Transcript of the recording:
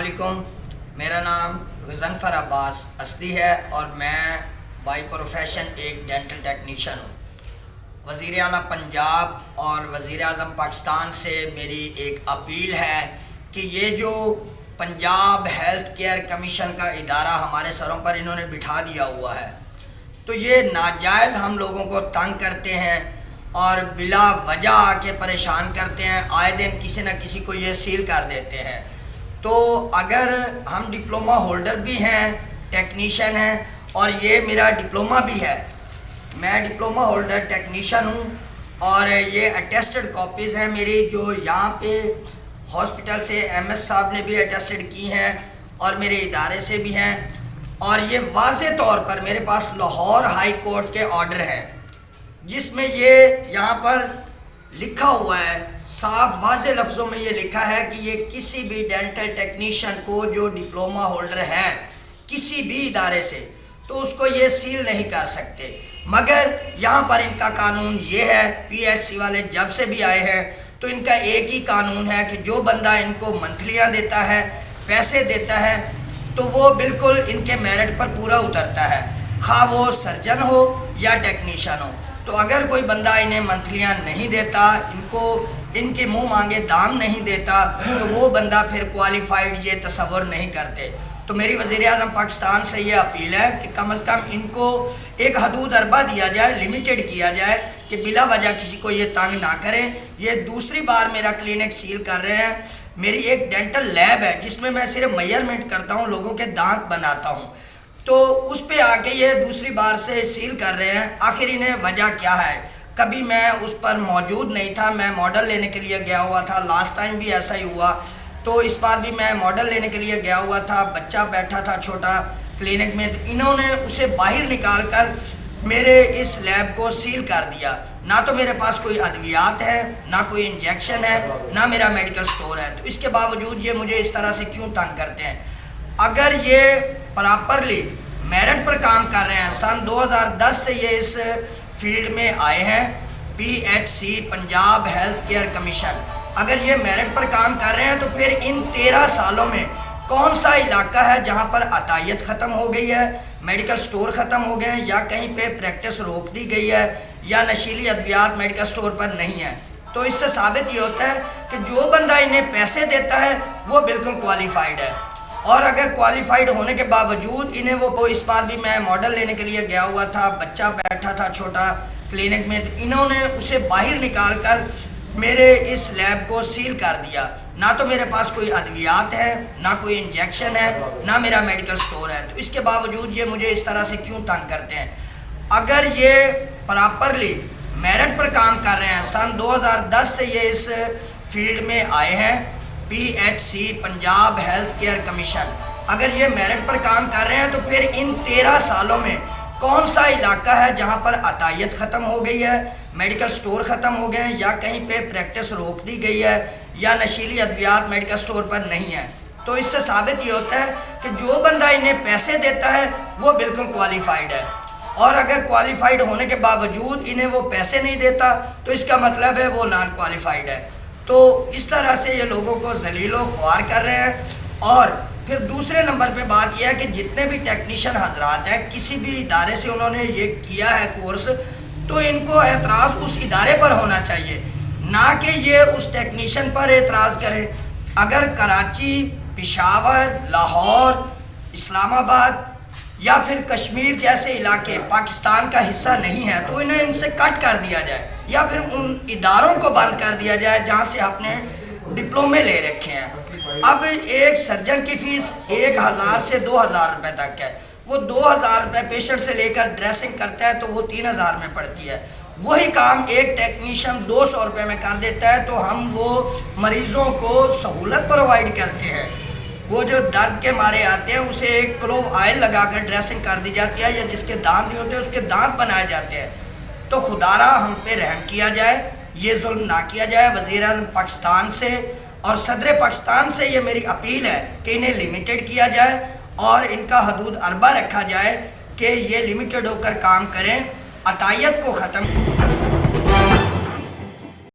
علیکم، میرا نام غضنفر عباس اسدی ہے اور میں بائی پروفیشن ایک ڈینٹل ٹیکنیشین ہوں۔ وزیر اعلیٰ پنجاب اور وزیر اعظم پاکستان سے میری ایک اپیل ہے کہ یہ جو پنجاب ہیلتھ کیئر کمیشن کا ادارہ ہمارے سروں پر انہوں نے بٹھا دیا ہوا ہے، تو یہ ناجائز ہم لوگوں کو تنگ کرتے ہیں اور بلا وجہ آ کے پریشان کرتے ہیں۔ آئے دن کسی نہ کسی کو یہ سیل کر دیتے ہیں۔ تو اگر ہم ڈپلومہ ہولڈر بھی ہیں، ٹیکنیشین ہیں، اور یہ میرا ڈپلومہ بھی ہے، میں ڈپلومہ ہولڈر ٹیکنیشین ہوں، اور یہ اٹیسٹڈ کاپیز ہیں میری جو یہاں پہ ہاسپٹل سے ایم ایس صاحب نے بھی اٹیسٹڈ کی ہیں اور میرے ادارے سے بھی ہیں، اور یہ واضح طور پر میرے پاس لاہور ہائی کورٹ کے آرڈر ہیں جس میں یہ یہاں پر لکھا ہوا ہے، صاف واضح لفظوں میں یہ لکھا ہے کہ یہ کسی بھی ڈینٹل ٹیکنیشین کو جو ڈپلومہ ہولڈر ہے کسی بھی ادارے سے تو اس کو یہ سیل نہیں کر سکتے۔ مگر یہاں پر ان کا قانون یہ ہے، پی ایچ سی والے جب سے بھی آئے ہیں تو ان کا ایک ہی قانون ہے کہ جو بندہ ان کو منتھلیاں دیتا ہے، پیسے دیتا ہے، تو وہ بالکل ان کے میرٹ پر پورا اترتا ہے، خواہ وہ سرجن ہو یا ٹیکنیشین ہو۔ تو اگر کوئی بندہ انہیں منتھلیاں نہیں دیتا، ان کے منہ مانگے دام نہیں دیتا، تو وہ بندہ پھر کوالیفائڈ یہ تصور نہیں کرتے۔ تو میری وزیر اعظم پاکستان سے یہ اپیل ہے کہ کم از کم ان کو ایک حدود اربہ دیا جائے، لمیٹڈ کیا جائے کہ بلا وجہ کسی کو یہ تنگ نہ کریں۔ یہ دوسری بار میرا کلینک سیل کر رہے ہیں۔ میری ایک ڈینٹل لیب ہے جس میں میں صرف میئرمنٹ کرتا ہوں، لوگوں کے دانت بناتا ہوں، تو اس پہ آ کے یہ دوسری بار سے سیل کر رہے ہیں۔ آخر انہیں وجہ کیا ہے؟ کبھی میں اس پر موجود نہیں تھا، میں ماڈل لینے کے لیے گیا ہوا تھا، لاسٹ ٹائم بھی ایسا ہی ہوا، تو اس بار بھی میں ماڈل لینے کے لیے گیا ہوا تھا، بچہ بیٹھا تھا چھوٹا کلینک میں، تو انہوں نے اسے باہر نکال کر میرے اس لیب کو سیل کر دیا۔ نہ تو میرے پاس کوئی ادویات ہے، نہ کوئی انجیکشن ہے، نہ میرا میڈیکل سٹور ہے، تو اس کے باوجود یہ مجھے اس طرح سے کیوں تنگ کرتے ہیں؟ اگر یہ پراپرلی میرٹ پر کام کر رہے ہیں، سن 2010 سے یہ اس فیلڈ میں آئے ہیں، P H C Punjab health care commission, اگر یہ میرٹ پر کام کر رہے ہیں تو پھر ان 13 سالوں میں کون سا علاقہ ہے جہاں پر عطائیت ختم ہو گئی ہے، میڈیکل سٹور ختم ہو گئے ہیں، یا کہیں پہ پریکٹس روک دی گئی ہے، یا نشیلی ادویات میڈیکل سٹور پر نہیں ہے؟ تو اس سے ثابت یہ ہوتا ہے کہ جو بندہ انہیں پیسے دیتا ہے وہ بالکل کوالیفائڈ ہے، اور اگر کوالیفائڈ ہونے کے باوجود انہیں وہ اس بار بھی میں ماڈل لینے کے لیے گیا ہوا تھا، بچہ بیٹھا تھا چھوٹا کلینک میں، تو انہوں نے اسے باہر نکال کر میرے اس لیب کو سیل کر دیا۔ نہ تو میرے پاس کوئی ادویات ہے، نہ کوئی انجیکشن ہے، نہ میرا میڈیکل سٹور ہے، تو اس کے باوجود یہ مجھے اس طرح سے کیوں تنگ کرتے ہیں؟ اگر یہ پراپرلی میرٹ پر کام کر رہے ہیں، سن 2010 سے یہ اس فیلڈ میں آئے ہیں، P H C Punjab health care commission, اگر یہ میرٹ پر کام کر رہے ہیں تو پھر ان 13 سالوں میں کون سا علاقہ ہے جہاں پر عطائیت ختم ہو گئی ہے، میڈیکل سٹور ختم ہو گئے ہیں، یا کہیں پہ پریکٹس روک دی گئی ہے، یا نشیلی ادویات میڈیکل سٹور پر نہیں ہے؟ تو اس سے ثابت یہ ہوتا ہے کہ جو بندہ انہیں پیسے دیتا ہے وہ بالکل کوالیفائڈ ہے، اور اگر کوالیفائڈ ہونے کے باوجود انہیں وہ پیسے نہیں دیتا تو اس کا مطلب ہے وہ نان کوالیفائڈ ہے۔ تو اس طرح سے یہ لوگوں کو ذلیل و خوار کر رہے ہیں۔ اور پھر دوسرے نمبر پہ بات یہ ہے کہ جتنے بھی ٹیکنیشین حضرات ہیں، کسی بھی ادارے سے انہوں نے یہ کیا ہے کورس، تو ان کو اعتراض اس ادارے پر ہونا چاہیے، نہ کہ یہ اس ٹیکنیشین پر اعتراض کرے۔ اگر کراچی، پشاور، لاہور، اسلام آباد یا پھر کشمیر جیسے علاقے پاکستان کا حصہ نہیں ہے تو انہیں ان سے کٹ کر دیا جائے، یا پھر ان اداروں کو بند کر دیا جائے جہاں سے آپ نے ڈپلومے لے رکھے ہیں۔ اب ایک سرجن کی فیس 1000 سے 2000 روپے تک ہے، وہ 2000 روپے پیشنٹ سے لے کر ڈریسنگ کرتا ہے تو وہ 3000 میں پڑتی ہے۔ وہی کام ایک ٹیکنیشین 200 روپے میں کر دیتا ہے، تو ہم وہ مریضوں کو سہولت پرووائڈ کرتے ہیں۔ وہ جو درد کے مارے آتے ہیں اسے ایک کلو آئل لگا کر ڈریسنگ کر دی جاتی ہے، یا جس کے دانت نہیں ہوتے اس کے دانت بنائے جاتے ہیں۔ تو خدارا ہم پہ رحم کیا جائے، یہ ظلم نہ کیا جائے۔ وزیر اعظم پاکستان سے اور صدر پاکستان سے یہ میری اپیل ہے کہ انہیں لمیٹڈ کیا جائے اور ان کا حدود اربہ رکھا جائے کہ یہ لمیٹڈ ہو کر کام کریں، عطائیت کو ختم